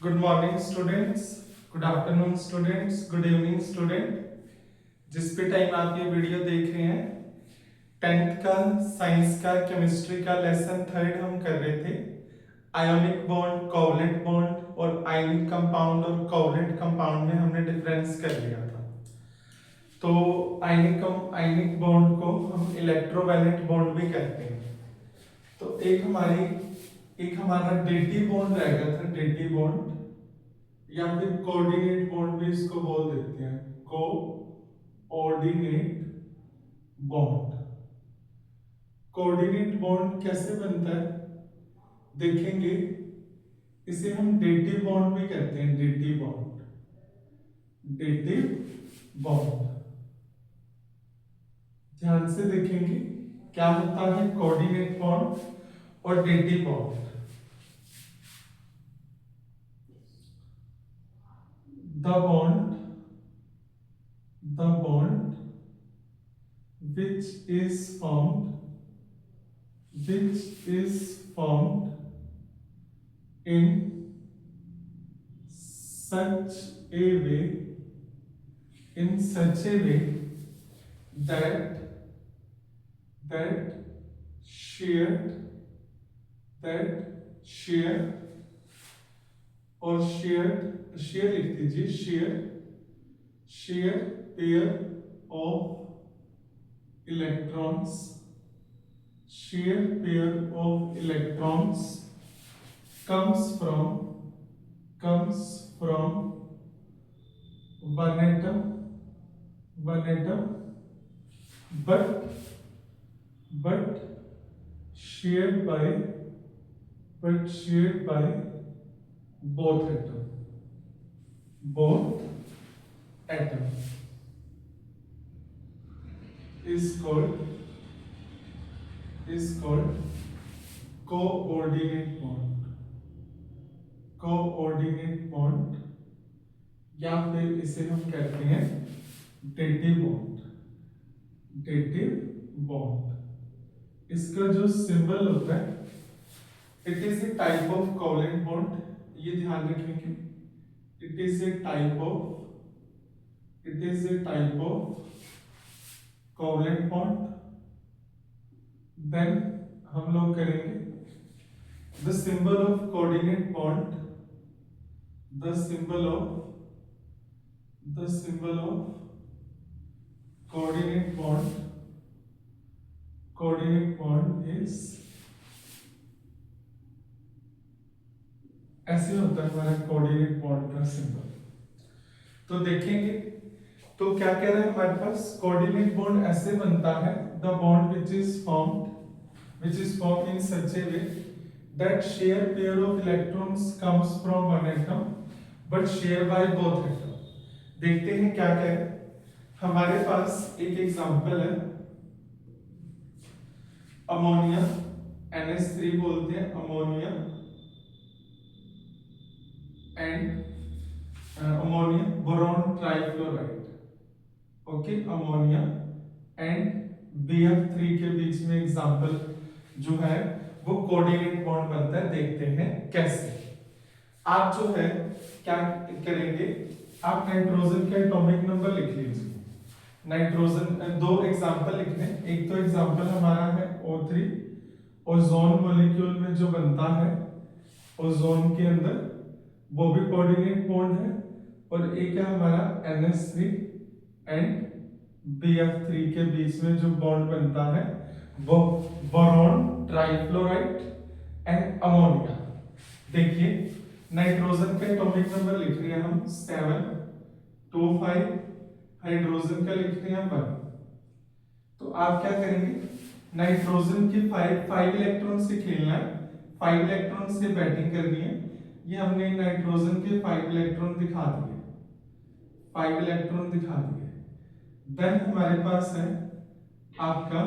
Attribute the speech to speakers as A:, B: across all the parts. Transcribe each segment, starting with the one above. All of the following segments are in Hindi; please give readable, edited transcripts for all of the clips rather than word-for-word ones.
A: Good morning students, good afternoon students, good evening student. जिस भी टाइम आप ये वीडियो देख रहे हैं, 10th का साइंस का केमिस्ट्री का लेसन थर्ड हम कर रहे थे। आयोनिक बॉन्ड, कोवलेंट बॉन्ड और आयनिक कंपाउंड और कोवलेंट कंपाउंड में हमने डिफरेंस कर लिया था। तो आयनिक बॉन्ड को हम इलेक्ट्रोवैलेंट बॉन्ड भी कहते हैं। तो एक हमारा डेटी बॉन्ड रह गया था, डेटी बॉन्ड या फिर कोऑर्डिनेट बॉन्ड भी इसको बोल देते हैं, कोऑर्डिनेट बॉन्ड। कोऑर्डिनेट बॉन्ड कैसे बनता है देखेंगे। इसे हम डेटिव बॉन्ड भी कहते हैं, डेटिव बॉन्ड, डेटिव बॉन्ड। ध्यान से देखेंगे क्या होता है कोऑर्डिनेट बॉन्ड और dative bond. The bond which is formed in such a way that shared और शेयर लिख दीजिए, share pair of electrons, shear pair of electrons comes from one atom but shared by both atom is called coordinate bond या फिर इसे हम कहते हैं डेटिव बॉन्ड। इसका जो सिंबल होता है, it is a type of covalent bond, ये ध्यान रखेंगे। It is a type of covalent bond. Then हम लोग करेंगे the symbol of coordinate bond, the symbol of coordinate bond is, ऐसे होता है हमारा कोऑर्डिनेट बॉन्ड का सिंबल। तो देखेंगे तो क्या कह रहे हैं हमारे पास, कोऑर्डिनेट बॉन्ड ऐसे बनता है, the bond which is formed in such a way that shared pair of electrons comes from one atom but shared by both atom। देखते हैं क्या कह रहे हैं। हमारे पास एक एग्जांपल है, अमोनिया, NH3 बोलते हैं, ammonia boron trifluoride, okay, ammonia and BF3 के बीच में एग्जांपल जो है वो कोऑर्डिनेट बॉन्ड बनता है। देखते हैं कैसे। आप जो है क्या करेंगे, आप नाइट्रोजन का एटॉमिक नंबर लिख लीजिए। नाइट्रोजन दो एग्जांपल लिखने, एक तो एग्जांपल हमारा है O3, ओजोन मॉलिक्यूल में जो बनता है ओजोन के अंदर, वो भी कोऑर्डिनेट बॉन्ड है। और एक है हमारा NH3 एंड BF3 के बीच में जो बॉन्ड बनता है वो बोरोन ट्राइफ्लोराइड एंड अमोनिया। देखिए नाइट्रोजन का एटॉमिक नंबर लिख रहे हैं हम 725, हाइड्रोजन का लिख रहे हैं 1। तो आप क्या करेंगे, नाइट्रोजन के 5 इलेक्ट्रॉन से खेलना है, 5 इलेक्ट्रॉन से बैटिंग करनी है। ये हमने नाइट्रोजन के 5 इलेक्ट्रॉन दिखा दिए। देन हमारे पास है आपका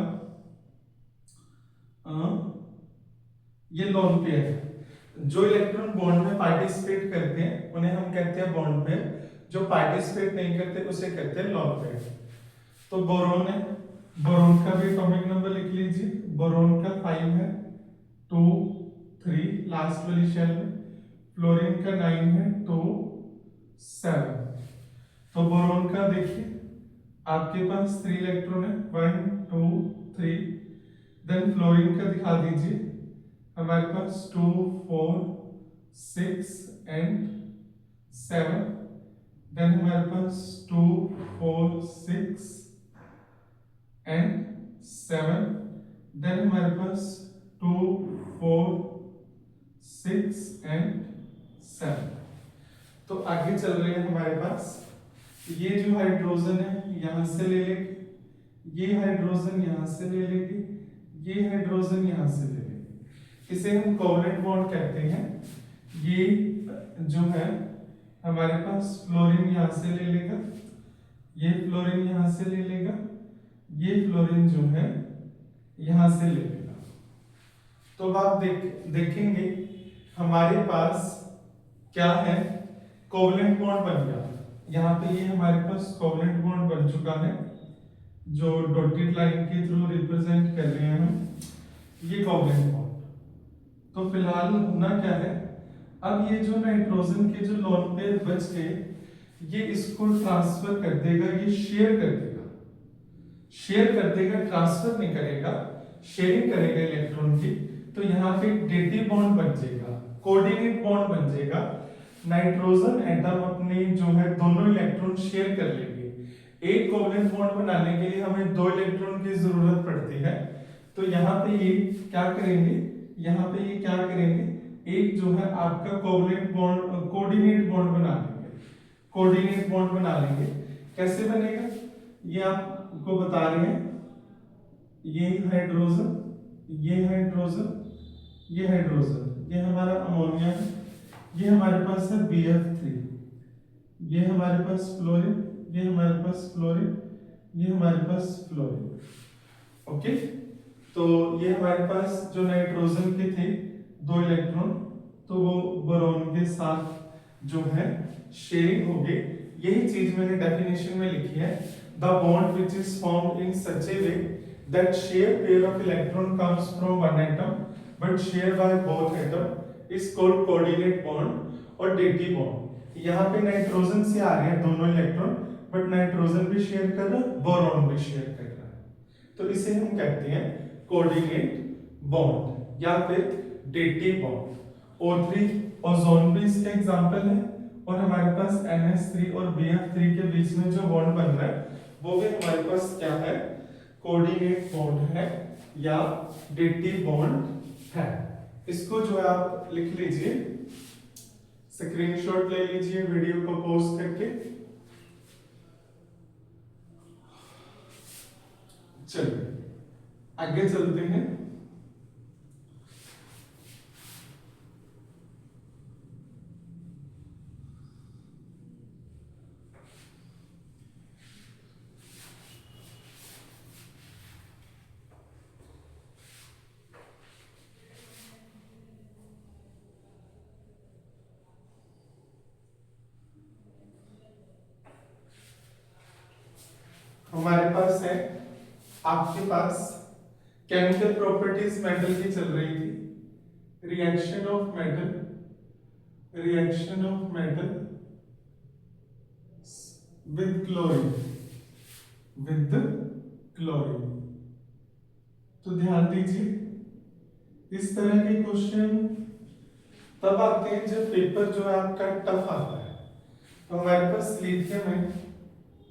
A: ये लोन पेयर है। जो इलेक्ट्रॉन बॉन्ड में पार्टिसिपेट करते हैं उन्हें हम कहते हैं बॉन्ड पेयर, जो पार्टिसिपेट नहीं करते उसे कहते हैं लोन पेयर। तो बोरोन है, बोरोन का भी एटॉमिक नंबर लिख लीजिए। बोरोन का 5 है, 2 3 लास्ट वाली शेल में, फ्लोरीन का 9 है तो 7। तो बोरोन का देखिए आपके पास 3 इलेक्ट्रॉन है, 1 2 3। देन फ्लोरीन का दिखा दीजिए, हमारे पास 2 4 6 एंड 7। देन हमारे पास 2 4 6 एंड 7। देन हमारे पास 2 4 6 एंड 7। तो आगे चल रहे हैं हमारे पास, ये जो हाइड्रोजन है यहां से ले लेंगे, ये हाइड्रोजन यहां से ले लेंगे, ये हाइड्रोजन यहां से ले लेंगे, इसे हम कोवलेंट बॉन्ड कहते हैं। ये जो है हमारे पास फ्लोरीन यहां से ले लेगा, ये फ्लोरीन यहां से ले लेगा, ये फ्लोरीन जो है यहां से ले लेगा। तो अब आप देखेंगे हमारे पास क्या है, कोवलेंट बॉन्ड बन गया। यहाँ पे ये हमारे पास कोवलेंट बॉन्ड बन चुका है, जो डॉटेड लाइन के थ्रू रिप्रेजेंट कर रहे हैं हम, ये कोवलेंट बॉन्ड। तो फिलहाल होना क्या है, अब ये जो नाइट्रोजन के जो लोन पेयर बच गए, ये इसको ट्रांसफर कर देगा, ये शेयर कर देगा, शेयर कर देगा, ट्रांसफर नहीं करेगा, शेयरिंग करेगा इलेक्ट्रॉन की। तो यहाँ पे डेटिव बॉन्ड बन जाएगा, कोऑर्डिनेट बॉन्ड बन जाएगा। नाइट्रोजन एटम अपने जो है दोनों इलेक्ट्रॉन शेयर कर लेंगे। एक कोवलेंट बॉन्ड बनाने के लिए हमें 2 इलेक्ट्रॉन की जरूरत पड़ती है। तो यहाँ पे ये क्या करेंगे, यहाँ पे ये क्या करेंगे, एक जो है आपका कोवलेंट बॉन्ड कोऑर्डिनेट बॉन्ड बना लेंगे, कोऑर्डिनेट बॉन्ड बना लेंगे। कैसे बनेगा ये आपको बता रहे हैं, ये हाइड्रोजन, ये हाइड्रोजन, ये हाइड्रोजन, ये हमारा अमोनिया है, ये हमारे पास है BF3, ये हमारे पास फ्लोरीन, ये हमारे पास फ्लोरीन, ये हमारे पास फ्लोरीन। ओके, तो ये हमारे पास जो नाइट्रोजन के थे 2 इलेक्ट्रॉन, तो वो बोरोन के साथ जो है शेयरिंग हो गई। यही चीज मैंने डेफिनेशन में लिखी है, the bond which is formed in such A way that share pair of electron comes from one atom but share by both atom is called coordinate bond और डेटिव बॉन्ड। यहाँ पे नाइट्रोजन से आ रहे हैं दोनों इलेक्ट्रॉन, बट नाइट्रोजन भी शेयर कर रहा है, बोरॉन भी शेयर कर रहा है, तो इसे हम कहते हैं कोऑर्डिनेट बॉन्ड या फिर डेटिव बॉन्ड। O3 ओजोन भी इसका एग्जांपल है, और हमारे पास NH3 और BF3 के बीच में जो बॉन्ड बन रहा है वो भी हमारे पास क्या है, कोऑर्डिनेट बॉन्ड है या डेटिव बॉन्ड है। इसको जो है आप लिख लीजिए, स्क्रीनशॉट ले लीजिए वीडियो को पॉज करके। चलिए आगे चलते हैं। हमारे पास है, आपके पास केमिकल प्रॉपर्टीज मेटल की चल रही थी। Reaction of metal, reaction of metal with chlorine, with chlorine. तो ध्यान दीजिए, इस तरह के क्वेश्चन तब आते हैं जब पेपर जो है आपका टफ आता है। तो हमारे पास लिथियम है,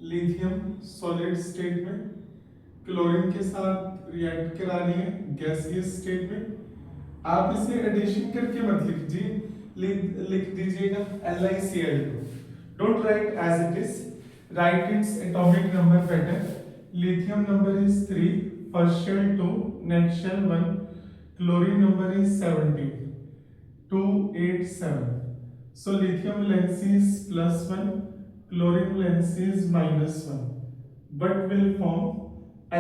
A: लिथियम सॉलिड स्टेट में क्लोरीन के साथ रिएक्ट करा रही है गैसियस स्टेट में। आप इसे एडिशन करके मत लिखिए, लिख दीजिएगा LiCl2। Don't write as it is, write its atomic number pattern. Lithium number is 3, first shell 2, next shell 1, chlorine number is 17, 287। So lithium valence is +1, chlorine valence is -1, but will form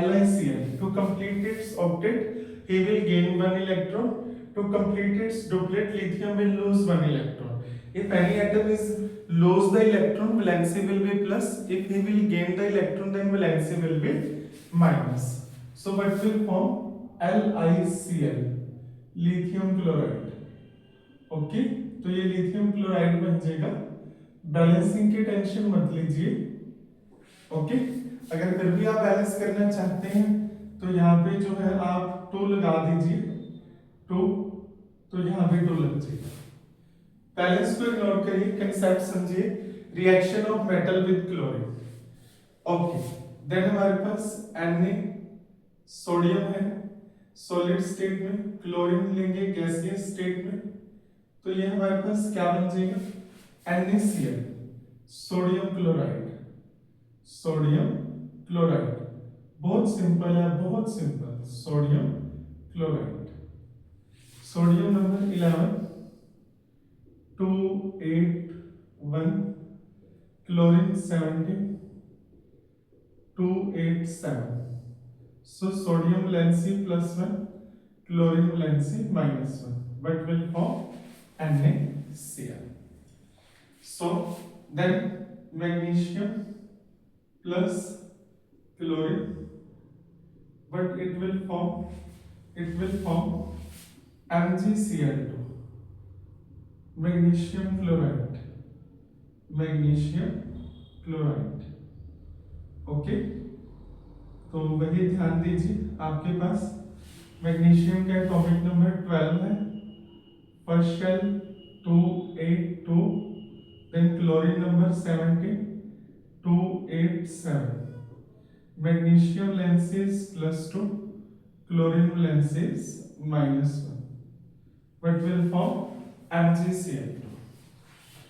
A: LiCl. To complete its octet, he will gain 1 electron. To complete its duplet, lithium will lose 1 electron. If any atom is lose the electron, valency will be plus. If he will gain the electron, then valency will be minus. So what will form LiCl, lithium chloride. Okay, तो ये लिथियम क्लोराइड बन जाएगा। बैलेंसिंग की टेंशन मत लीजिए। ओके, अगर फिर भी आप बैलेंस करना चाहते हैं तो यहाँ पे जो है आप 2 लगा दीजिए, 2, तो यहाँ पे 2 लग जाएगा। बैलेंस को इग्नोर करिए, कंसेप्ट समझिए, reaction of metal with chlorine. Okay, then हमारे पास Na सोडियम है सॉलिड स्टेट में, क्लोरीन लेंगे गैसियस स्टेट में, तो ये हमारे पास क्या बन जाएगा NaCl, sodium chloride. Sodium chloride बहुत सिंपल है, बहुत simple, sodium chloride. Sodium number 11 281, chlorine 17 287। So sodium valency +1, chlorine valency -1, but will form NaCl. So then magnesium plus chlorine, but it will form MgCl2, magnesium chloride, okay. तो वही ध्यान दीजिए, आपके पास मैग्नीशियम का एटॉमिक नंबर 12 है, first shell 282, then chlorine number 17 287, magnesium valency +2, chlorine valency -1, but will form MgCl2.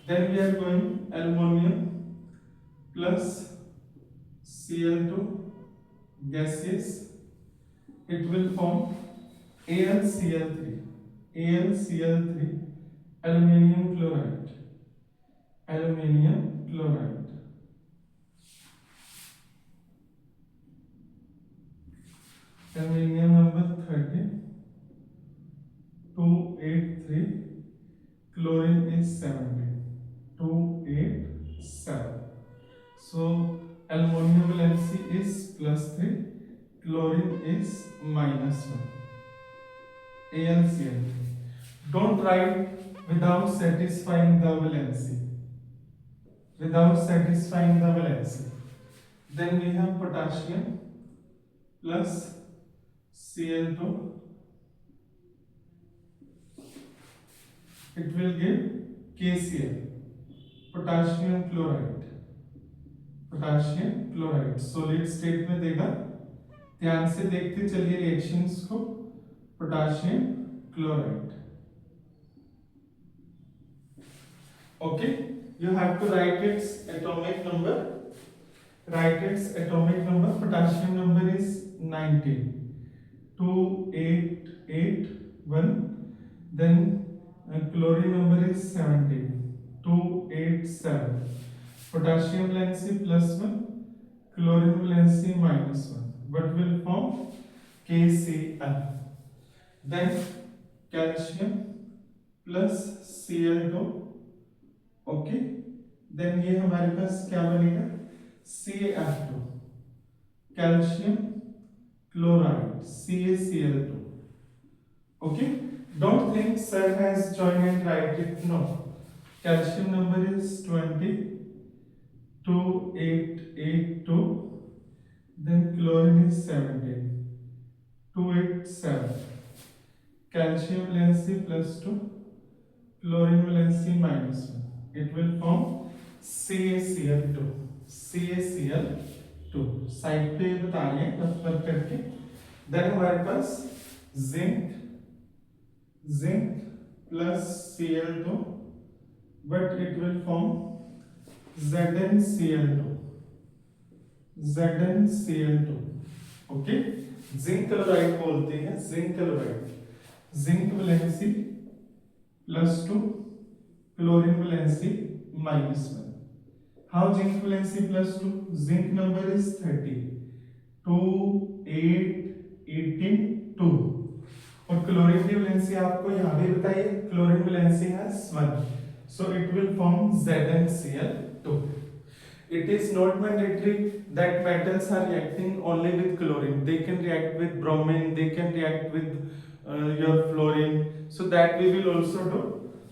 A: Then we are going aluminum plus Cl2 gaseous, it will form AlCl3, aluminium chloride, aluminium number 30 283, chlorine is 17 287. So aluminum valency is +3, chlorine is -1, AlCl. Don't write without satisfying the valency. Then we have potassium plus Cl2. It will give KCl, potassium chloride, solid state में देगा। ध्यान से देखते चलिए रिएक्शंस को। Potassium chloride, okay, you have to write its atomic number. Potassium number is 19 2881, then chlorine number is 17 287, potassium valency +1, chlorine valency -1, but will form KCl. Then calcium plus Cl2, okay, then ये हमारे पास क्या बनेगा CaF2, calcium chloride CaCl2, okay. Don't think sir has join and write it, no, calcium number is 20 2882, then chlorine is 17 287, calcium valency +2, chlorine valency -1, it will form CaCl2, side पे बता रहे हैं रफ करके। देन हमारे पास zinc plus Cl2, but it will form ZnCl2, okay. Zinc chloride बोलते हैं, zinc valency +2, chlorine valency -1. How zinc valency +2? Zinc number is 30 2 8 18 2, और क्लोरीन की वैलेंसी आपको यहाँ भी बताइए, क्लोरीन वैलेंसी है 1, so it will form ZnCl2. It is not mandatory that metals are reacting only with chlorine. They can react with bromine, they can react with your fluorine, so that we will also do.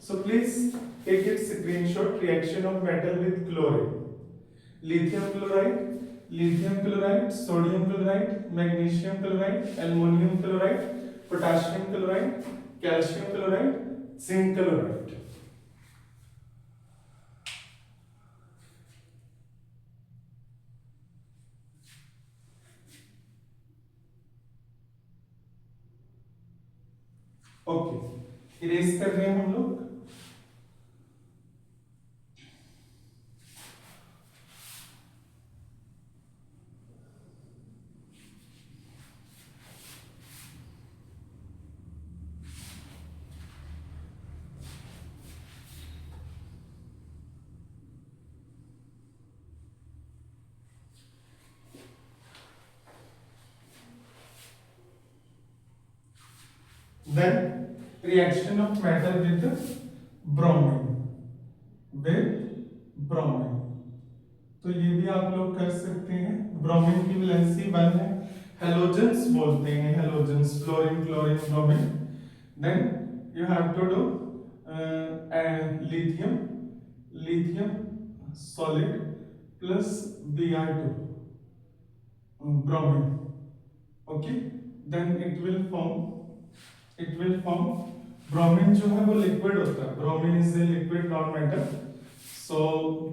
A: So please take it screenshot. Reaction of metal with chlorine. lithium chloride, sodium chloride, magnesium chloride, aluminum chloride, potassium chloride, calcium chloride, zinc chloride. Okay, erase कर रहे हैं हम लोग. Then reaction of metal with bromine. तो ये भी आप लोग कर सकते हैं. ब्रोमीन की वैलेंसी 1 है. हेलोजेंस बोलते हैं, halogens, fluorine, chlorine, bromine. Then you have to do lithium solid plus Br2 bromine. Okay, then it will form bromine जो है वो liquid होता है. Bromine is a liquid non-metal, so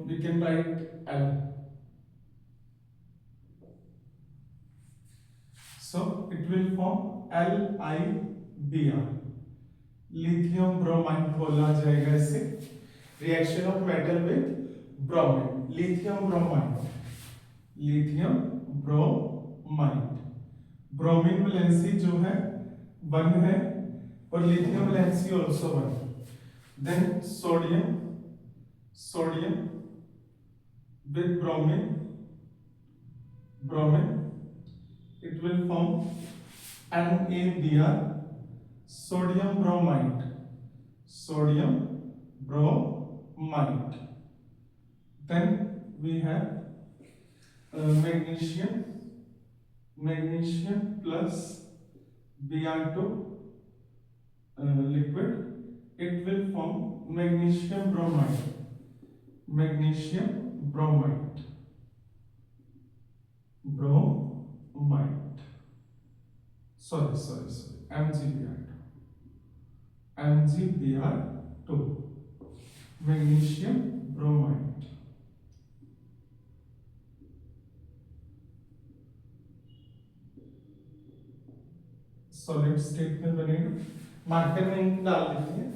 A: we can write L. So it will form LiBr, lithium bromine बोला जाएगा इसे. Reaction of metal with bromine, lithium bromide. Bromine valency जो है 1 है और lithium valency also 1. Then sodium with bromine, it will form NaBr, sodium bromide. Then we have magnesium plus Br2 liquid. It will form magnesium bromide. Sorry, MgBr2, magnesium bromide. Solid state में बनेगा. मार्कर में इंक डाल देते हैं.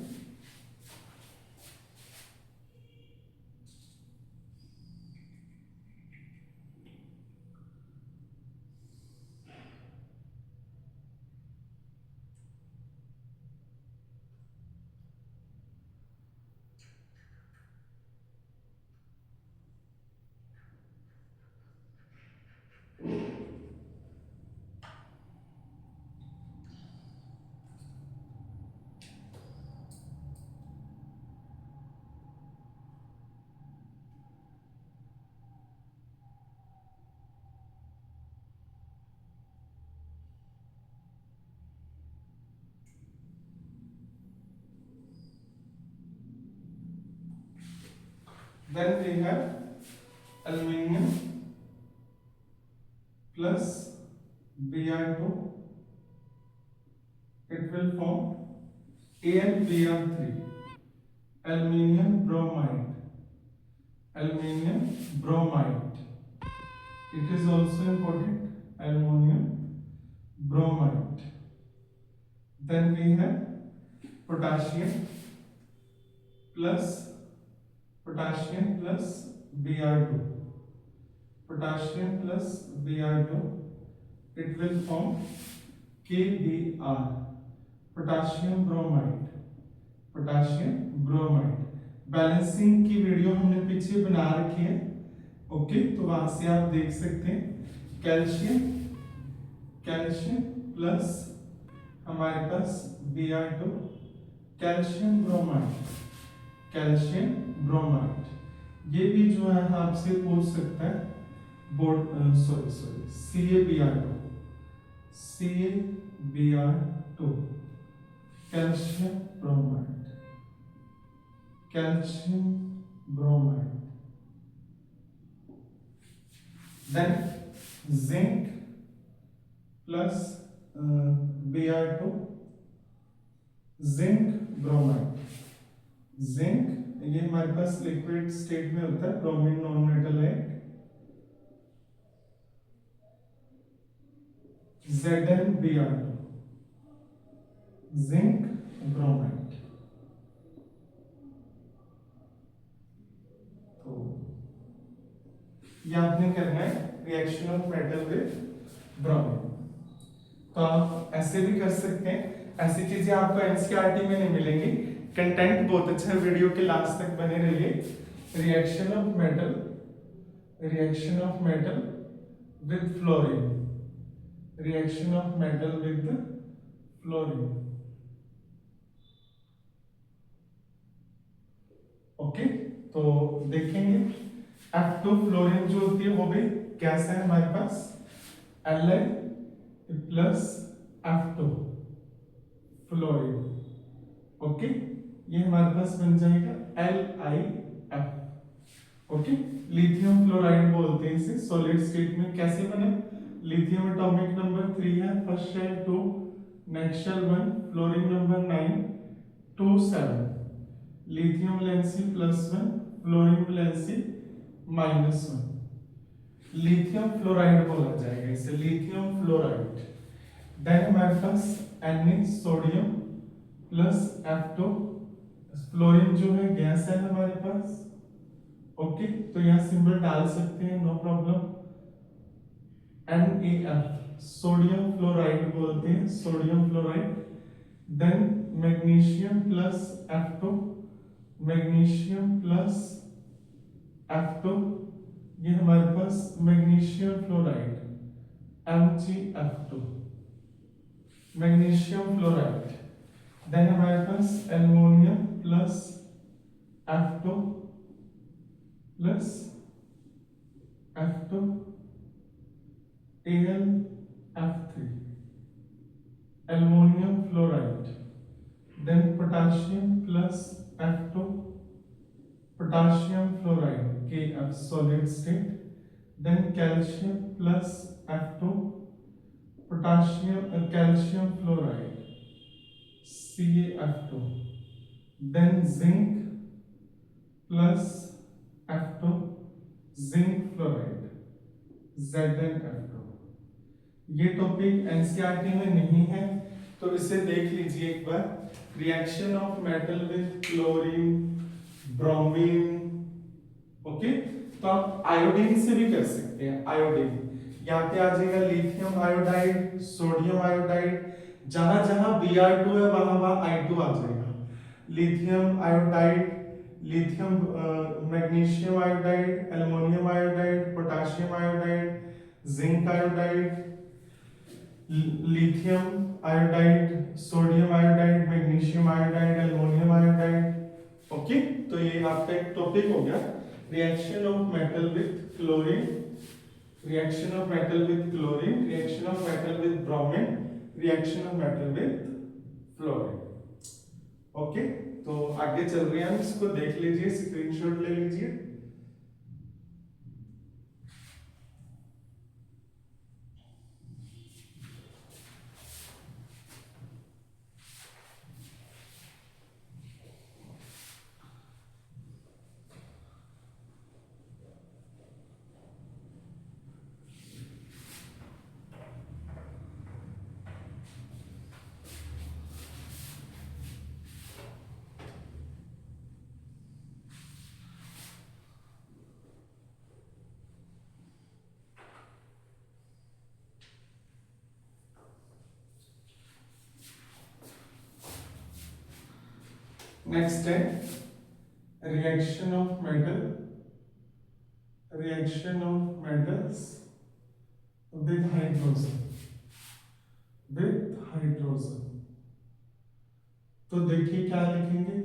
A: Then we have aluminium plus Br2. It will form AlBr3, aluminium bromide. It is also important, aluminum bromide. Then we have potassium plus Br2. It will form KBr, potassium bromide. Balancing की वीडियो हमने पीछे बना रखी है. ओके, तो वहां से आप देख सकते हैं. कैल्शियम प्लस हमारे पास Br2, कैल्शियम ब्रोमाइड. ये भी जो है आपसे पूछ सकता है. CaBr2, calcium bromide. calcium bromide, then zinc plus Br2, zinc bromide. Zinc ये हमारे पास लिक्विड स्टेट में होता है, ब्रोमीन नॉन मेटल है, ZnBr2, जिंक ब्रोमाइड। तो ये आपने करना है reaction of metal with bromine. तो आप ऐसे भी कर सकते हैं, ऐसी चीजें आपको एनसीईआरटी में नहीं मिलेंगी। कंटेंट बहुत अच्छा है, वीडियो के लास्ट तक बने रहिए। Reaction of metal with fluorine, reaction of metal with fluorine. Okay, तो देखेंगे F2 फ्लोरीन जो होती है वो भी गैस है हमारे पास, Li plus F2 fluorine. Okay, ये हमारे पास बन जाएगा LiF। ओके, लिथियम फ्लोराइड बोलते हैं इसे। सॉलिड स्टेट में कैसे बना, लिथियम एटॉमिक नंबर 3 है, first shell 2, next shell 1, fluorine number 9, 2 7, lithium valency +1, fluorine valency -1, lithium fluoride बोला जाएगा इसे, लिथियम फ्लोराइड। देन हमारे पास Na sodium plus F2, fluorine जो है गैस है हमारे पास। ओके, तो यहाँ सिंबल डाल सकते हैं, no problem. NaF sodium fluoride बोलते हैं, sodium fluoride. Then magnesium plus F2, magnesium plus F2, ये हमारे पास magnesium fluoride, MgF2, magnesium fluoride. Then हमारे पास aluminium plus F2 plus F2 AlF3, aluminium fluoride. Then potassium plus F2, potassium fluoride Kf solid state. Then calcium plus F2, potassium calcium fluoride CaF2। Then zinc plus F2, zinc fluoride ZnF2। ये टॉपिक एनसीईआरटी में नहीं है, तो इसे देख लीजिए एक बार। Reaction of metal with chlorine, bromine. Okay, तो आप आयोडीन से भी कर सकते हैं। आयोडीन यहाँ पे आ जाएगा, लिथियम आयोडाइड, सोडियम आयोडाइड। जहां जहां Br2 है वहां वहां I2 आ जाएगा। Lithium iodide, lithium magnesium iodide, aluminium iodide, potassium iodide, zinc iodide, lithium iodide, sodium iodide, magnesium iodide, aluminium iodide. Okay, तो ये आपका एक टॉपिक हो गया, reaction of metal with chlorine, reaction of metal with chlorine, reaction of metal with bromine, reaction of metal with fluorine. Okay, तो आगे चल रहे हैं, इसको देख लीजिए, स्क्रीनशॉट ले लीजिए। नेक्स्ट है reaction of metal, reaction of metals with hydrogen, with hydrogen. तो देखिए क्या लिखेंगे,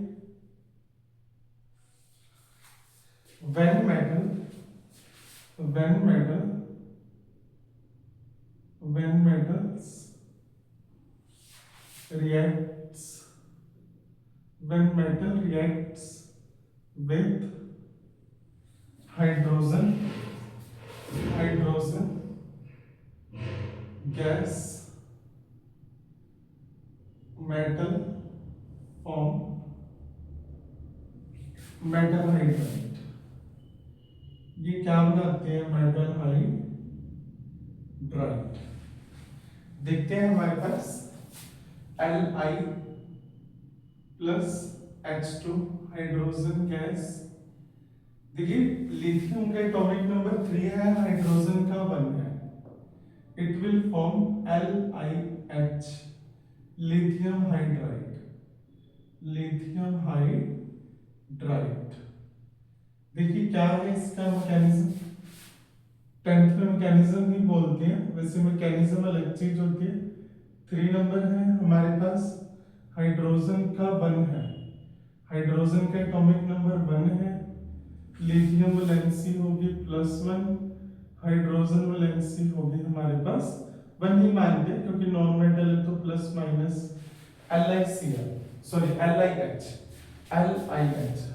A: when metal when metals reacts, when metal reacts with hydrogen gas metal form metal hydride. ये क्या बनाते हैं? Metal hydride. देखते हैं हमारे पास Li plus H2 hydrogen gas. देखिए लिथियम का एटॉमिक नंबर 3 है, हाइड्रोजन का 1 है। It will form LiH lithium hydride. देखिए क्या है इसका मैकेनिज्म? 10th में मैकेनिज्म ही बोलते हैं, वैसे मैकेनिज्म अलग चीज होती है। 3 नंबर है हमारे पास, हाइड्रोजन का 1 है, हाइड्रोजन का एटॉमिक नंबर 1 है, लिथियम वैलेंसी होगी +1, हाइड्रोजन वैलेंसी होगी हमारे पास 1 ही मानते हैं क्योंकि नॉन मेटल है तो प्लस माइनस LiH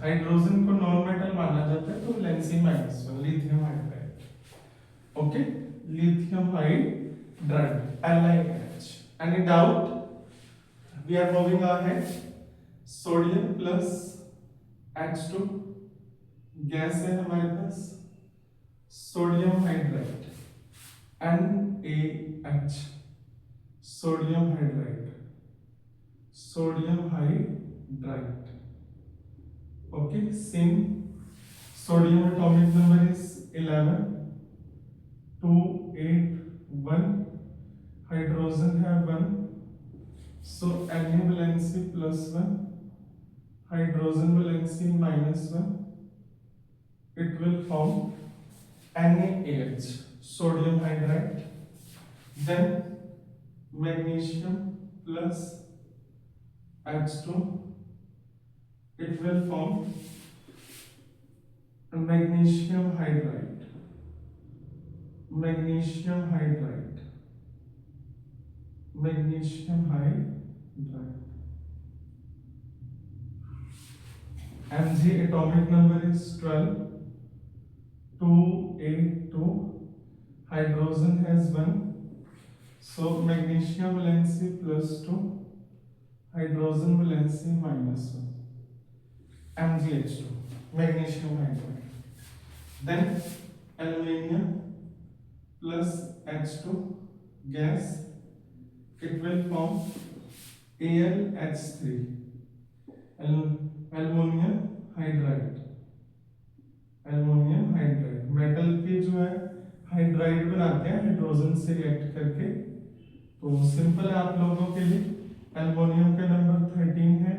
A: हाइड्रोजन को नॉन मेटल माना जाता है तो valency -1 lithium hydride. Okay, lithium hydride LiH। Any doubt? We are moving ahead. Sodium plus H2 gas है हमारे पास, sodium hydride NaH sodium hydride. Okay, since sodium atomic number is 11 281, hydrogen है 1, so Na valency +1, hydrogen valency -1, it will form NaH sodium hydride। then magnesium plus H2, it will form magnesium hydride Mg atomic number is 12 282, hydrogen has 1, so magnesium valency +2, hydrogen valency -1, MgH2 magnesium hydride। then aluminium plus H2 gas, it will form AlH3 aluminium hydride metal के जो है हाइड्राइड बनाते हैं हाइड्रोजन से रिएक्ट करके। तो सिंपल है आप लोगों के लिए, एल्युमिनियम का नंबर 13 है,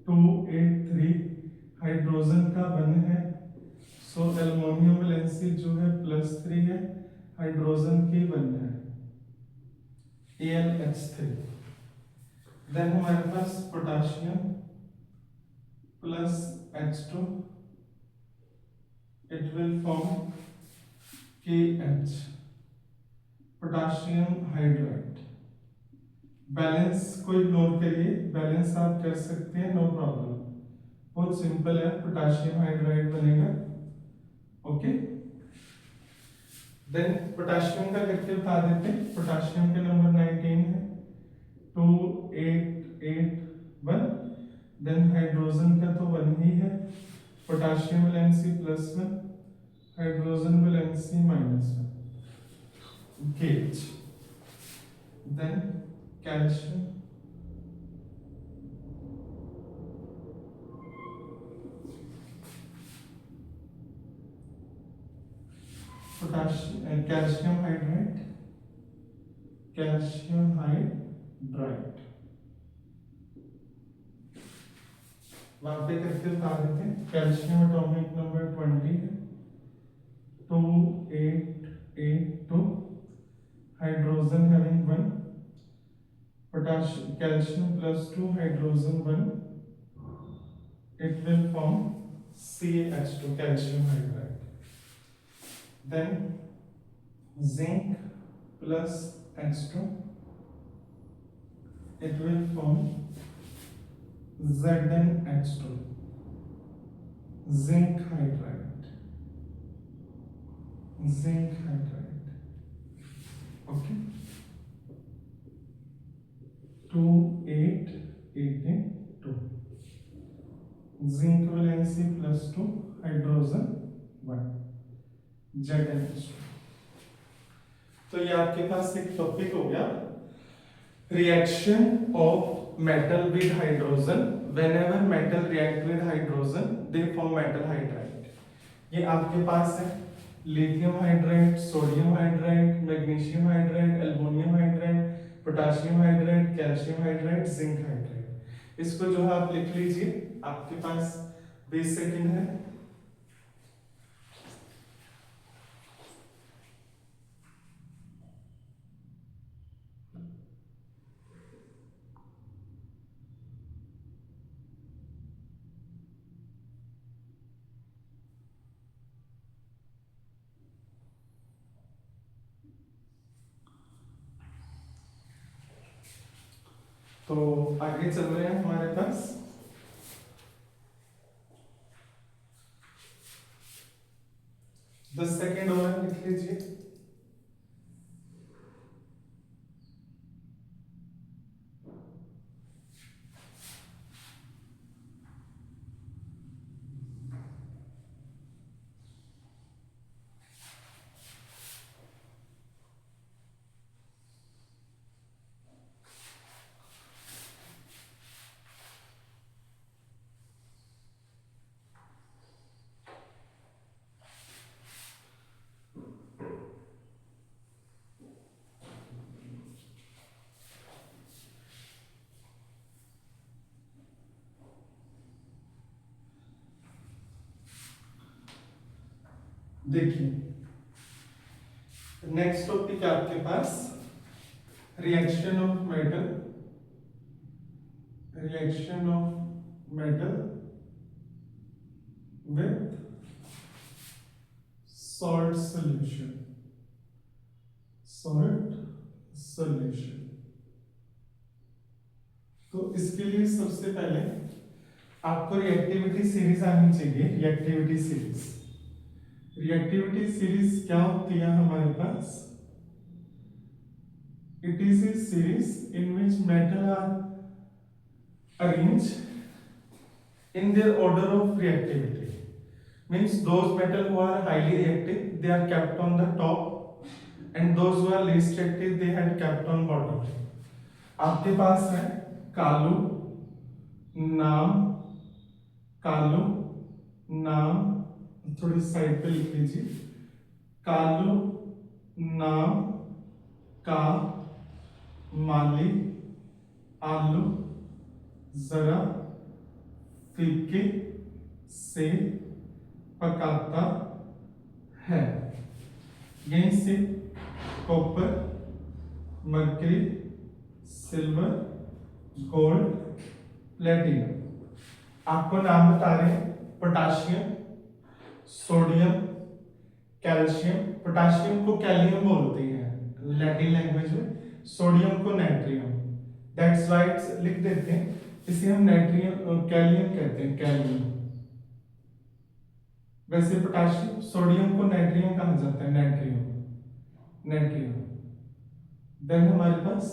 A: 283, हाइड्रोजन का 1 है, सो एल्युमिनियम वैलेंसी जो है +3 है, हाइड्रोजन की 1 है, AlH3। देन हमारे पास potassium plus H2, it will form KH potassium hydride. Balance को इग्नोर करिए, बैलेंस आप कर सकते हैं, नो प्रॉब्लम, बहुत सिंपल है, पोटाशियम हाइड्राइड बनेगा। ओके, देन पोटाशियम का करके बता देते हैं। पोटाशियम का नंबर 19 है, 2881, देन हाइड्रोजन का तो 1 ही है, potassium valency +1, hydrogen valency -1, KH। Then calcium calcium hydride वहां पे करके बता देते हैं। कैल्शियम एटॉमिक नंबर 20 है, 2882, hydrogen having 1, potassium calcium +2, hydrogen 1, it will form CaH2 calcium hydride। then zinc plus H2, it will form ZnH2 zinc hydride, zinc hydride. Okay, 2 8 18 2, zinc valency +2, hydrogen 1, ZnH2। तो ये आपके पास एक टॉपिक हो गया, reaction of metal with hydrogen, whenever metal react with hydrogen they form metal hydride. ये आपके पास है lithium hydride, sodium hydride, magnesium hydride, aluminium hydride, potassium hydride, calcium hydride, zinc hydride. इसको जो है आप लिख लीजिए, आपके पास 20 सेकंड है। तो आगे चल रहे हैं हमारे पास, दस सेकेंड और है, लिख लीजिए। देखिए नेक्स्ट टॉपिक है आपके पास reaction of metal, reaction of metal with salt solution, salt solution. तो इसके लिए सबसे पहले आपको रिएक्टिविटी सीरीज आनी चाहिए। रिएक्टिविटी सीरीज, रिएक्टिविटी सीरीज क्या होती है हमारे पास? It is a series in which metal are arranged in their order of reactivity, means those metal who are highly reactive they are kept on the top and those who are least reactive they had kept on bottom. आपके पास है कालू, नाम, कालू, नाम, थोड़ी साइड पे लिख लीजिए, कालू, नाम, का, माली, आलू, जरा, फीके से पकाता है। यहीं से copper, mercury, silver, gold, platinum. आपको नाम बता रहे हैं, पोटाशियम, सोडियम, कैल्शियम। पोटाशियम को कैलियम बोलते हैं लैटिन लैंग्वेज में, सोडियम को नाइट्रियम। दैट्स वाई लिख देते हैं, इसे हम नाइट्रियम कैलियम कहते हैं, कैलियम। वैसे पोटाशियम, सोडियम को नाइट्रियम कहा जाता है, नाइट्रियम, नाइट्रियम। देन हमारे पास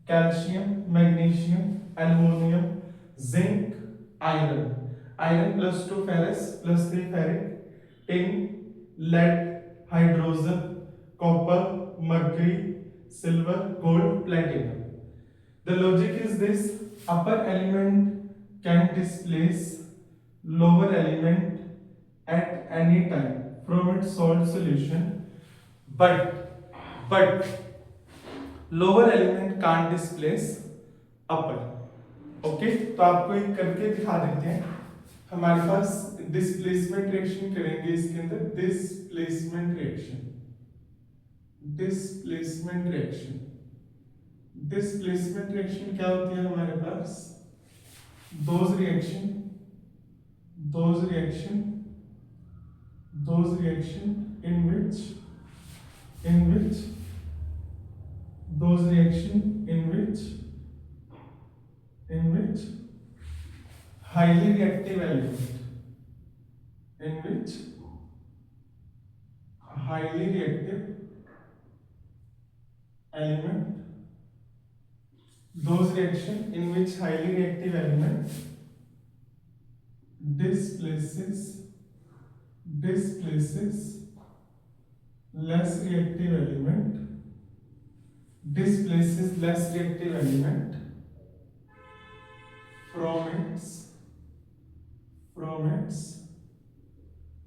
A: calcium, magnesium, aluminium, zinc, iron. Iron +2 ferrous +3 ferric, tin, lead, hydrogen, copper, mercury, silver, gold, platinum. The logic is this: upper element can displace lower element at any time from its salt solution, but lower element can't displace upper. Okay, तो आपको एक करके दिखा देते हैं। हमारे पास डिस्प्लेसमेंट रिएक्शन करेंगे इसके अंदर, displacement reaction, displacement reaction. Displacement reaction क्या होती है हमारे पास? those reaction in which highly reactive element, in which highly reactive element, those reaction in which highly reactive element displaces less reactive element, displaces less reactive element from its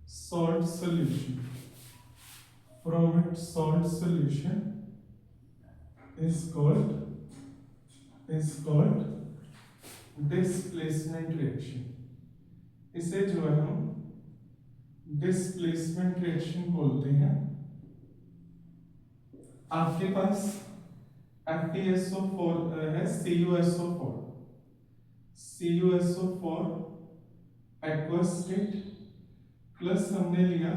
A: salt solution, from its salt solution is called displacement reaction. इसे जो है हम डिस्प्लेसमेंट रिएक्शन बोलते हैं। आपके पास FeSO4 है, CuSO4 aqueous स्टेट प्लस हमने लिया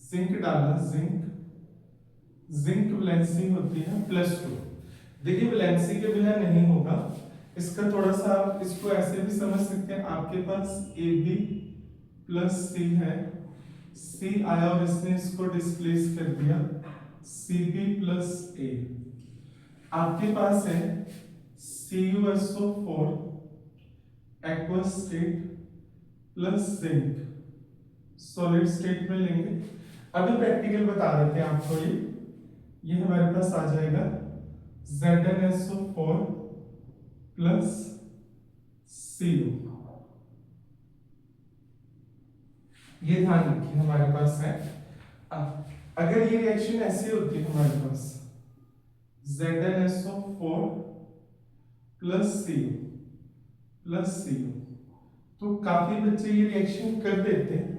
A: जिंक डाला, जिंक वैलेंसी होती है +2। देखिए वैलेंसी के बिना नहीं होगा, इसका थोड़ा सा आप इसको ऐसे भी समझ सकते हैं। आपके पास AB + C है, C आया और इसने इसको डिस्प्लेस कर दिया, Cb + A। आपके पास है CuSO4 aqueous state plus zinc solid state में लेंगे। अभी प्रैक्टिकल बता देते हैं आपको। ये हमारे पास आ जाएगा ZnSO4 + Cu। ये ध्यान रखिए हमारे पास है। अगर ये रिएक्शन ऐसी होती है हमारे पास ZnSO4 + Cu, तो काफी बच्चे ये रिएक्शन कर देते हैं।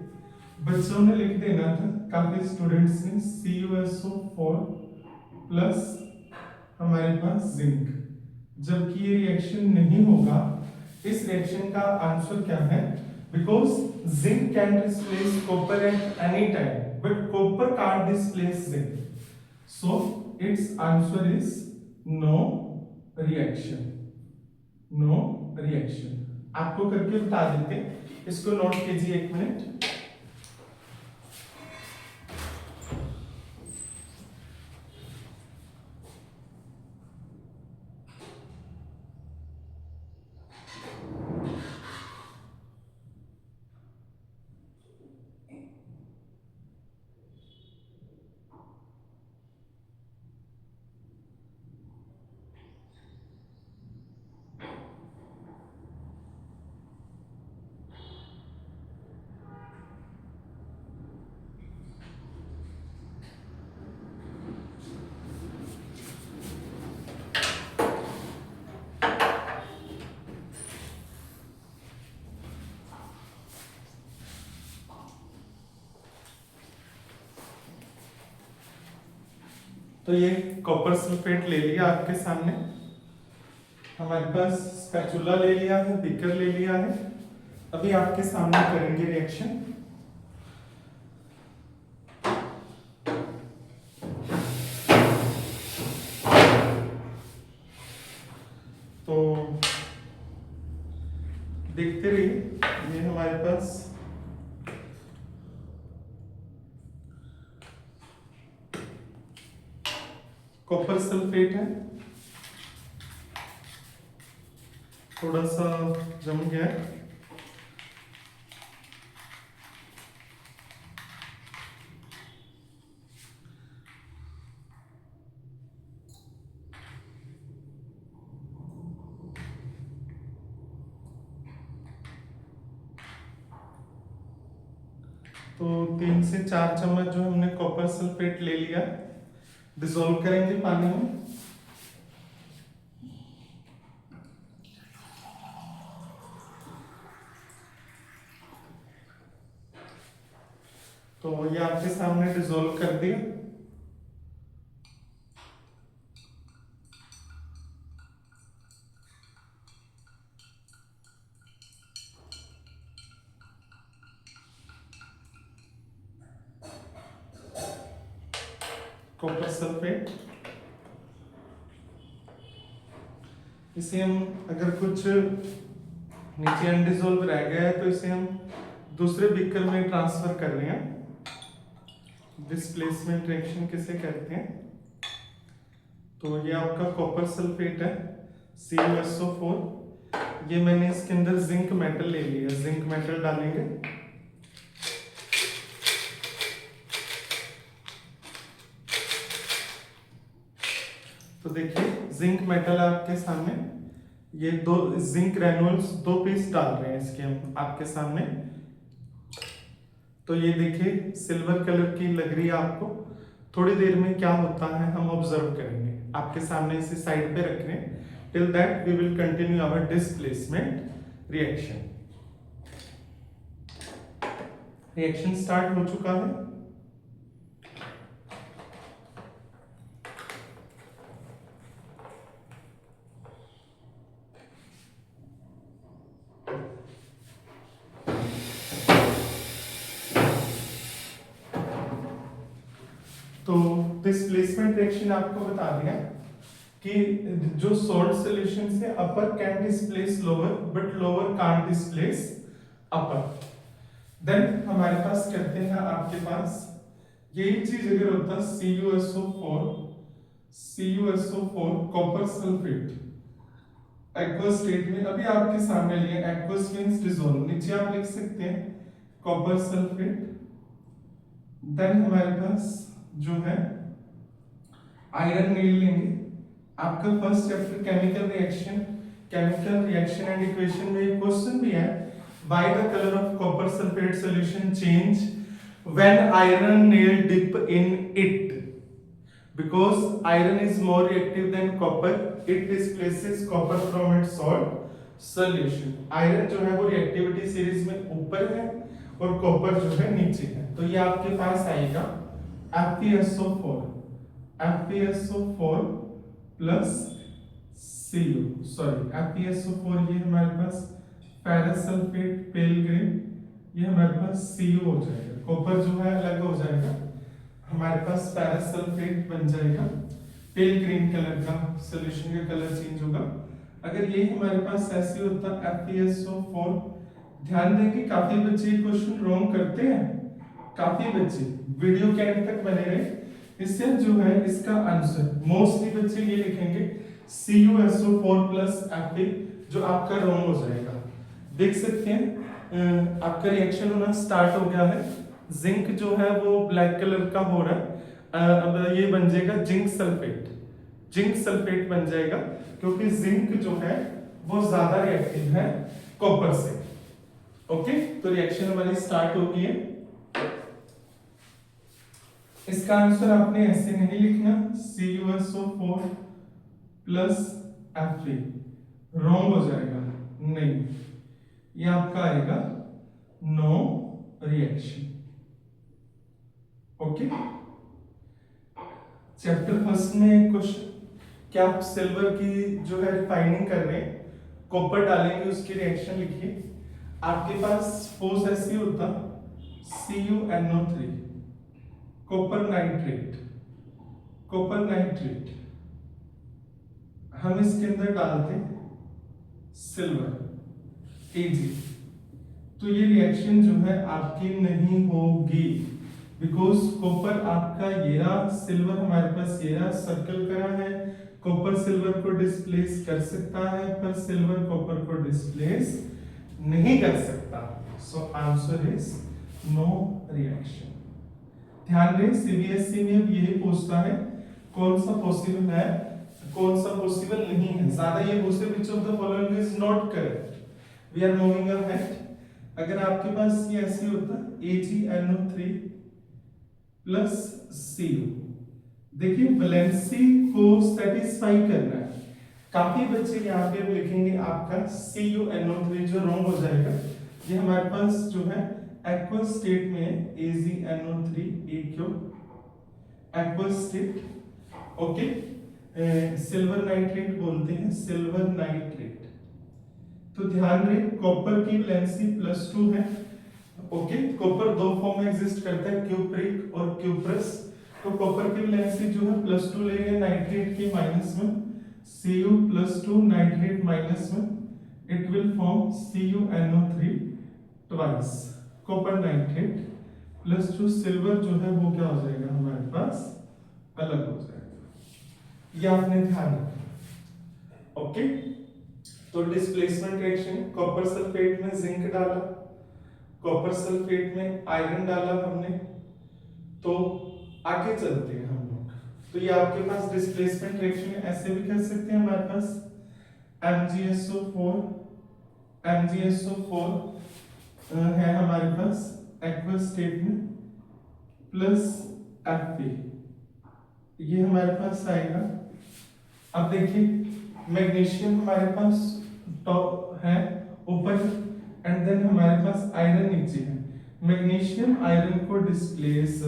A: बच्चों ने लिख देना था, काफी स्टूडेंट्स ने CuSO4 प्लस हमारे पास जिंक, जबकि ये रिएक्शन नहीं होगा। इस रिएक्शन का आंसर क्या है? Because zinc can displace copper at any time but copper can't displace zinc, so its answer is no reaction. आपको करके बता देते, इसको नोट कीजिए 1 मिनट। तो ये कॉपर सल्फेट ले लिया आपके सामने, हमारे पास स्पैचुला ले लिया है, बीकर ले लिया है। अभी आपके सामने करेंगे रिएक्शन। तो देखते रहिए, ये हमारे पास कॉपर सल्फेट है, थोड़ा सा जम गया है। तो 3 से 4 चम्मच जो हमने कॉपर सल्फेट ले लिया, डिसॉल्व करेंगे पानी में। तो ये आपके सामने डिसॉल्व कर दिया। कॉपर सल्फेट, इसे हम अगर कुछ नीचे अनडिसॉल्व रह गया है तो इसे हम दूसरे बीकर में ट्रांसफर कर रहे हैं। डिस्प्लेसमेंट रिएक्शन किसे कहते हैं? तो ये आपका कॉपर सल्फेट है CuSO4। ये मैंने इसके अंदर जिंक मेटल ले लिया, जिंक मेटल डालेंगे। तो देखिए जिंक मेटल आपके सामने, ये दो जिंक ग्रेन्यूल्स 2 पीस डाल रहे हैं इसके हम आपके सामने। तो ये देखिए सिल्वर कलर की लग रही है आपको। थोड़ी देर में क्या होता है हम ऑब्जर्व करेंगे। आपके सामने इसे साइड पे रख रहे हैं। Till that we will continue our displacement reaction. Reaction start हो चुका है। तो डिस्प्लेसमेंट रिएक्शन आपको बता दिया कि जो सॉल्ट सॉल्यूशन से upper can displace lower but lower can't displace upper. Then हमारे पास कहते हैं आपके पास यही चीज अगर होता CuSO4 copper sulphate aqueous state में, अभी आपके सामने लिया एक्वस मींस डिसॉल्व, नीचे आप लिख सकते हैं कॉपर सल्फेट। देन हमारे पास जो है आयरन नील लेंगे। आपका first chapter chemical reaction and equation में एक क्वेश्चन भी है, why the colour of copper sulphate solution change when iron nail dip in it, because iron is more reactive than copper, it displaces copper from its salt solution. Iron जो है वो रिएक्टिविटी सीरीज में ऊपर है और कॉपर जो है नीचे है। तो ये आपके पास आएगा FeSO4 प्लस FeSO4 ये हमारे पास फेरस सल्फेट पेल ग्रीन, ये हमारे पास Cu हो जाएगा। कॉपर जो है अलग हो जाएगा, हमारे पास फेरस सल्फेट बन जाएगा। पेल ग्रीन कलर का सॉल्यूशन का कलर चेंज होगा। अगर ये हमारे पास ऐसे होता FeSO4, ध्यान दें कि काफी बच्चे क्वेश्चन रॉन्ग करते हैं, काफी बच्चे वीडियो के एंड तक बने रहे। इससे जो है इसका आंसर मोस्टली बच्चे ये लिखेंगे CuSO4 प्लस Fe, जो आपका रॉन्ग हो जाएगा। देख सकते हैं आपका रिएक्शन होना स्टार्ट हो गया है। जिंक जो है वो ब्लैक कलर का हो रहा है। अब ये बन जाएगा जिंक सल्फेट बन जाएगा, क्योंकि जिंक जो है वो ज्यादा रिएक्टिव है कॉपर से। ओके, तो रिएक्शन हमारी स्टार्ट हो गई है। इसका आंसर आपने ऐसे नहीं लिखना CuSO4 प्लस Fe, रॉन्ग हो जाएगा, नहीं, ये आपका आएगा no reaction. Okay, chapter first में क्वेश्चन, क्या आप सिल्वर की जो है रिफाइनिंग कर रहे हैं, कॉपर डालेंगे, उसकी रिएक्शन लिखिए। आपके पास फोर्स ऐसी होता CuNO3 कॉपर नाइट्रेट, हम इसके अंदर डालते सिल्वर Ag, तो ये रिएक्शन जो है आपकी नहीं होगी, बिकॉज कॉपर आपका ये रहा, सिल्वर हमारे पास ये रहा, सर्कल करा है। कॉपर सिल्वर को डिस्प्लेस कर सकता है, पर सिल्वर कॉपर को डिस्प्लेस नहीं कर सकता। So answer is no reaction. ध्यान दें CBSE में यही पूछता है कौन सा पॉसिबल है, कौन सा पॉसिबल नहीं है। ज्यादा ये पूछते which of the following is not correct. We are moving ahead. अगर आपके पास ये ऐसे होता AgNO3 प्लस Cu, देखिए वैलेंसी को सेटिस्फाई करना है। काफी बच्चे यहाँ पे लिखेंगे आपका CuNO3, जो रॉन्ग हो जाएगा। ये हमारे पास जो है एक्वस स्टेट में AgNO3 AQ aqueous state. Okay, silver nitrate बोलते हैं, सिल्वर नाइट्रेट। तो ध्यान रहे कॉपर की वैलेंसी +2 है। ओके, कॉपर दो फॉर्म में एग्जिस्ट करता है, क्यूप्रिक और क्यूप्रस। तो कॉपर की वैलेंसी जो है +2 लेंगे, नाइट्रेट की -1, Cu +2 nitrate -1, it will form CuNO3 twice. Copper nitrate plus जो सिल्वर जो है वो क्या हो जाएगा हमारे पास अलग हो जाएगा। ये आपने ध्यान रखना। ओके, तो डिस्प्लेसमेंट रिएक्शन, कॉपर सल्फेट में जिंक डाला, कॉपर सल्फेट में आयरन डाला हमने। तो आगे चलते हैं हम लोग। तो ये आपके पास डिस्प्लेसमेंट रिएक्शन ऐसे भी कर सकते हैं हमारे पास MgSO4 है हमारे पास एक्वस स्टेट में प्लस Fe, ये हमारे पास आएगा। अब देखिए मैग्नीशियम हमारे पास टॉप है ऊपर एंड देन हमारे पास आयरन नीचे है। मैग्नीशियम आयरन को डिस्प्लेस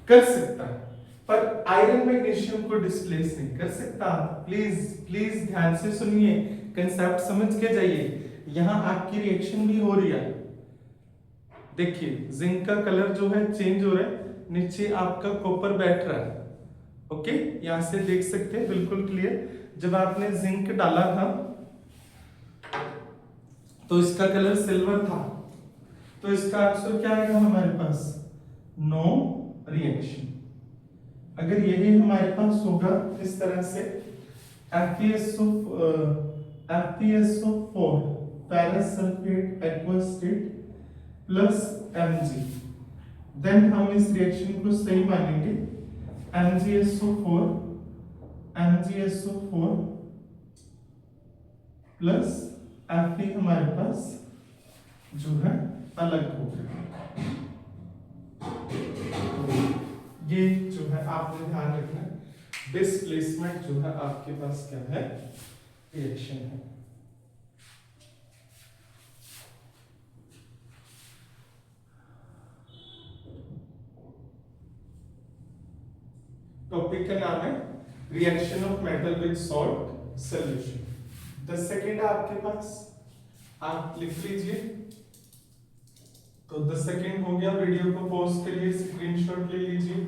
A: कर सकता है पर आयरन मैग्नीशियम को डिस्प्लेस नहीं कर सकता। प्लीज प्लीज ध्यान से सुनिए, कंसेप्ट समझ के जाइए। यहां आपकी रिएक्शन भी हो रही है। देखिए जिंक का कलर जो है चेंज हो रहा है, नीचे आपका कॉपर बैठ रहा है। ओके, यहां से देख सकते हैं बिल्कुल क्लियर। जब आपने जिंक डाला था तो इसका कलर सिल्वर था, तो इसका आंसर क्या आएगा हमारे पास? No reaction. अगर यही हमारे पास होगा इस तरह से FeSO4 ferrous sulphate aqueous state plus Mg, then हम इस रिएक्शन को सही मानेंगे। MgSO4 प्लस Fe हमारे पास जो है अलग हो गया। ये जो है आपने ध्यान रखना, डिस्प्लेसमेंट जो है आपके पास क्या है, रिएक्शन है। टॉपिक का नाम है reaction of metal with salt solution. 10 second आपके पास, आप लिख लीजिए। तो 10 सेकेंड हो गया, वीडियो को पॉज करिए, स्क्रीनशॉट ले लीजिए।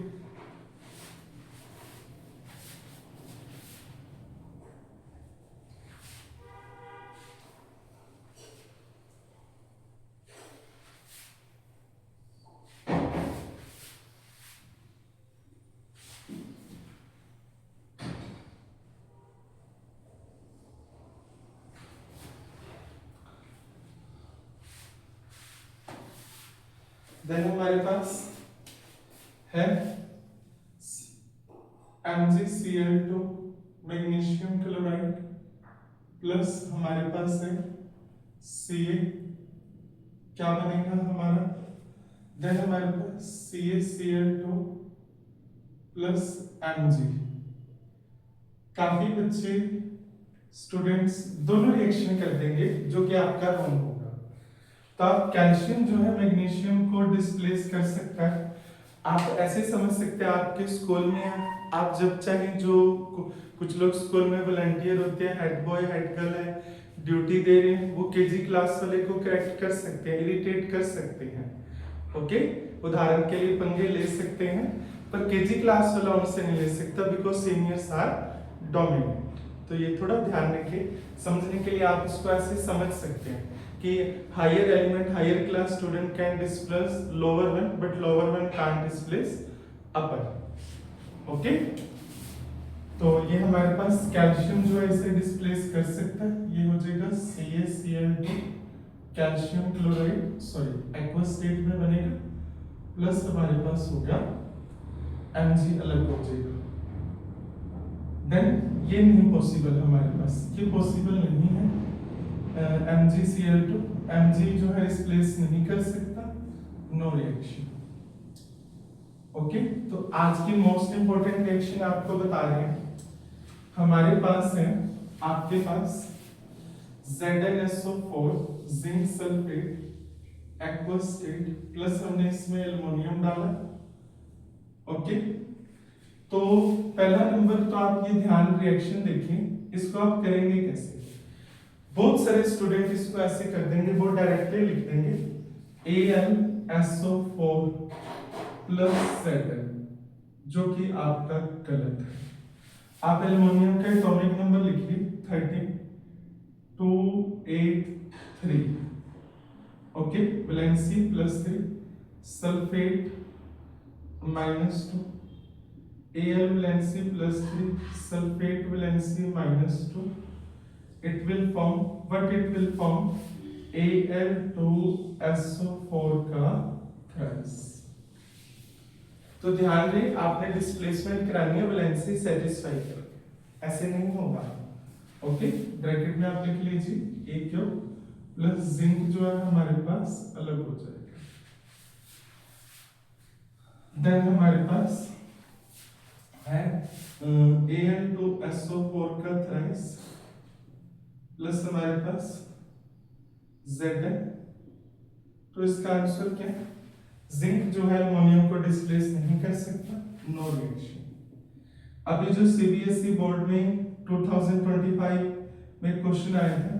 A: देन हमारे पास है MgCl2 मैग्नीशियम क्लोराइड प्लस हमारे पास है Ca, क्या बनेगा हमारा? देन हमारे पास CaCl2 प्लस Mg। काफी बच्चे स्टूडेंट्स दोनों रिएक्शन कर देंगे जो कि आपका रॉन्ग होगा। तो आप कैल्शियम जो है मैग्नीशियम को डिस्प्लेस कर सकता है। आप ऐसे समझ सकते हैं, आपके स्कूल में आप जब चाहे, जो कुछ लोग स्कूल में वॉलंटियर होते हैं, हेड बॉय हेड गर्ल है, ड्यूटी दे रहे हैं, वो केजी क्लास वाले को करेक्ट कर सकते हैं, इरिटेट कर सकते हैं। ओके, उदाहरण के लिए पंगे ले सकते हैं, पर केजी क्लास वाला उनसे नहीं ले सकता बिकॉज सीनियर्स आर डोमिनेंट। तो ये थोड़ा ध्यान रखिए, समझने के लिए आप इसको ऐसे समझ सकते हैं कि higher element, higher class student can displace lower one but lower one can't displace upper. Okay, तो ये हमारे पास कैल्शियम जो है इसे डिस्प्लेस कर सकता है। ये हो जाएगा CaCl2 calcium chloride, sorry aqueous state में बनेगा, प्लस हमारे पास हो गया Mg अलग हो जाएगा। देन ये नहीं पॉसिबल हमारे पास, ये पॉसिबल नहीं है। MgCl2 Mg जो है रिप्लेस नहीं कर सकता, नो रिएक्शन। ओके, तो आज की मोस्ट इंपोर्टेंट रिएक्शन आपको बता रहे हैं। हमारे पास है, आपके पास ZnSO4 zinc sulphate aqueous state plus हमने इसमें एल्युमिनियम डाला। ओके, तो पहला नंबर तो आप ये ध्यान रिएक्शन देखें, इसको आप करेंगे कैसे? बहुत सारे स्टूडेंट इसको ऐसे कर देंगे, वो डायरेक्टली लिख देंगे AlSO4 प्लस Zn, जो कि आपका गलत है। आप एल्युमिनियम का एटॉमिक नंबर लिखिए 13283। Okay, valency +3, sulphate -2, Al valency +3, sulfate valency -2. It will form what? It will form Al2SO4 का थ्राइस। तो ध्यान रहे, आपने डिस्प्लेसमेंट करानी है वैलेंसी सेटिस्फाई करके, ऐसे नहीं होगा। ओके, ब्रैकेट में आप लिख लीजिए AQ प्लस जिंक जो है हमारे पास अलग हो जाएगा। देन हमारे पास है Al2SO4 का थ्राइस प्लस हमारे पास Zn। तो इसका आंसर क्या है? जिंक जो है अमोनियम को डिस्प्लेस नहीं कर सकता, नो रिएक्शन। अभी जो सीबीएसई बोर्ड में 2025 में क्वेश्चन आया था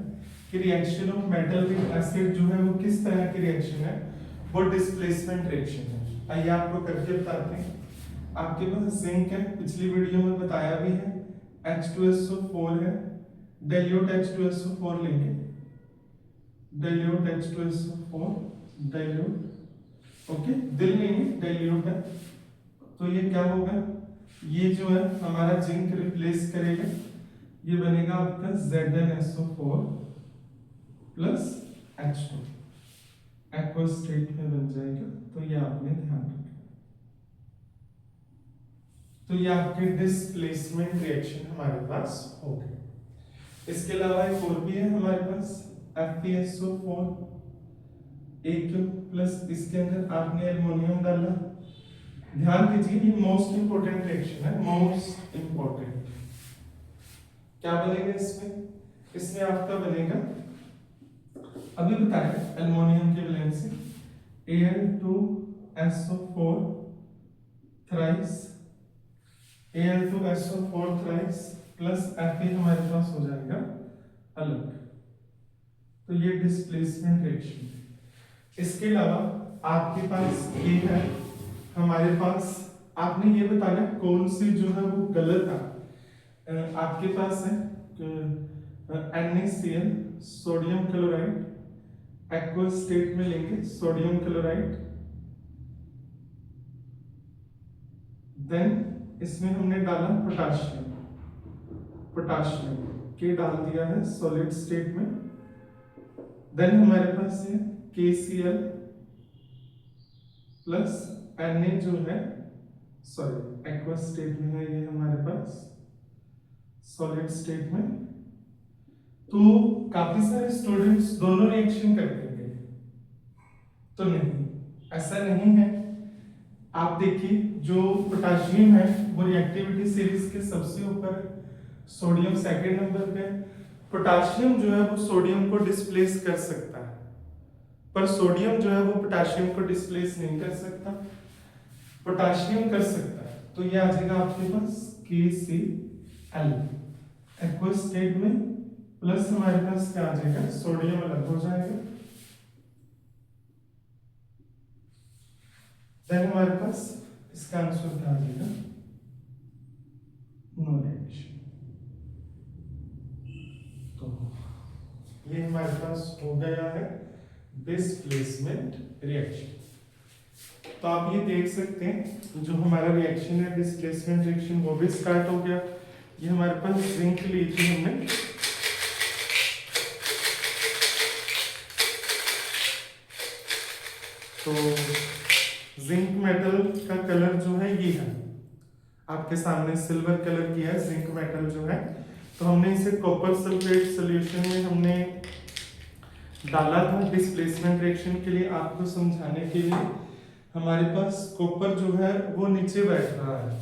A: कि reaction of metal with acid जो है वो किस तरह की रिएक्शन है, वो डिस्प्लेसमेंट रिएक्शन है। आइए आपको करके बताते हैं। आपके पास जिंक है, पिछली वीडियो में बताया भी है, H2SO4 है, डाइल्यूट H2SO4 लेंगे, डाइल्यूट H2SO4 डाइल्यूट, ओके, दिल नहीं डाइल्यूट है। तो ये क्या होगा, ये जो है हमारा जिंक रिप्लेस करेगा, ये बनेगा आपका ZnSO4 plus H2, aqueous state में बन जाएगा। तो ये आपने ध्यान रखना। तो ये आपके डिस्प्लेसमेंट रिएक्शन हमारे पास हो गए। इसके अलावा एक और भी है हमारे पास, FeSO4 AQ प्लस, इसके अंदर आपने एल्युमिनियम डाला। ध्यान दीजिए, ये मोस्ट इंपोर्टेंट रिएक्शन है, मोस्ट इंपोर्टेंट। क्या बनेगा इसमें? इसमें आपका बनेगा, अभी बताया, एल्युमिनियम की valency Al2SO4 thrice, Al2SO4 thrice plus Fe हमारे पास हो जाएगा अलग। तो ये डिस्प्लेसमेंट रिएक्शन। इसके अलावा आपके पास ये है हमारे पास, आपने ये बताना कौन सी जो है वो गलत है। आपके पास है NaCl sodium chloride, aqueous state में लेंगे सोडियम क्लोराइड, देन इसमें हमने डाला पोटाशियम, पोटाशियम के डाल दिया है सॉलिड स्टेट में। देन हमारे पास है KCl प्लस Na जो है, सॉरी एक्वस स्टेट में है ये हमारे पास, सॉलिड स्टेट में। तो काफी सारे स्टूडेंट्स दोनों रिएक्शन कर देंगे, तो नहीं, ऐसा नहीं है। आप देखिए, जो पोटाशियम है वो रिएक्टिविटी सीरीज के सबसे ऊपर, सोडियम सेकंड नंबर पे। पोटाशियम जो है वो सोडियम को डिस्प्लेस कर सकता है, पर सोडियम जो है वो पोटाशियम को डिस्प्लेस नहीं कर सकता, पोटाशियम कर सकता है। तो ये आ जाएगा आपके पास KCl एक्वस स्टेट में, प्लस हमारे पास क्या आ जाएगा, सोडियम अलग हो जाएगा। देन हमारे पास इसका आंसर क्या आ जाएगा, नो रिएक्शन। तो ये हमारे पास हो गया है डिस्प्लेसमेंट रिएक्शन। तो आप ये देख सकते हैं, जो हमारा रिएक्शन है डिस्प्लेसमेंट रिएक्शन वो भी स्टार्ट हो गया। ये हमारे पास जिंक ली थी हमने, तो जिंक मेटल का कलर जो है ये है आपके सामने, सिल्वर कलर किया है जिंक मेटल जो है। तो हमने इसे कॉपर सल्फेट सॉल्यूशन में हमने डाला था डिस्प्लेसमेंट रिएक्शन के लिए, आपको समझाने के लिए। हमारे पास कॉपर जो है वो नीचे बैठ रहा है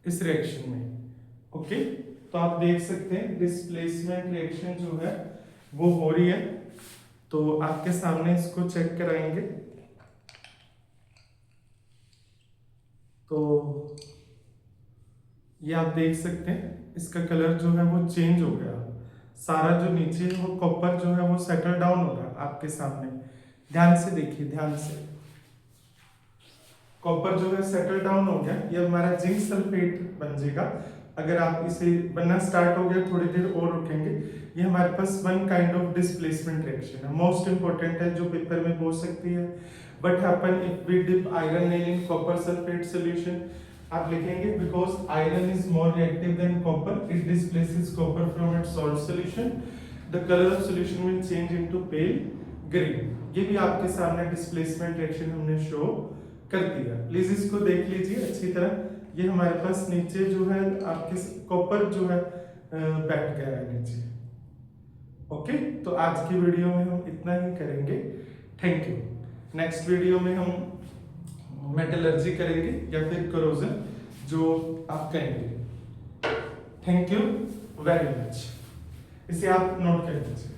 A: इस रिएक्शन में, ओके। तो आप देख सकते हैं डिस्प्लेसमेंट रिएक्शन जो है वो हो रही है। तो आपके सामने इसको चेक कराएंगे। तो ये आप देख सकते हैं, इसका कलर जो है वो चेंज हो गया, सारा जो नीचे है वो कॉपर जो है वो सेटल डाउन हो रहा है आपके सामने। ध्यान से देखिए, ध्यान से, कॉपर जो है सेटल डाउन हो गया, ये हमारा जिंक सल्फेट बन जाएगा। अगर आप इसे बनना स्टार्ट हो गया थोड़ी देर और रुकेंगे, ये हमारे पास one kind of displacement reaction है, मोस्ट इंपॉर्टेंट है जो पेपर में पूछ सकती है। But happen if we dip iron nail in copper sulphate solution, आप लिखेंगे because iron is more reactive than copper, it displaces copper from its salt solution, the colour of solution will change into pale green. ये भी आपके सामने डिस्प्लेसमेंट रिएक्शन हमने शो कर दिया, प्लीज इसको देख लीजिए अच्छी तरह। ये हमारे पास नीचे जो है आपके कॉपर जो है बैठ गया है नीचे। ओके, तो आज की वीडियो में हम इतना ही करेंगे, थैंक यू। नेक्स्ट वीडियो में हम मेटलर्जी करेंगे या फिर करोजन जो आप करेंगे। थैंक यू वेरी मच, इसे आप नोट कर लीजिए।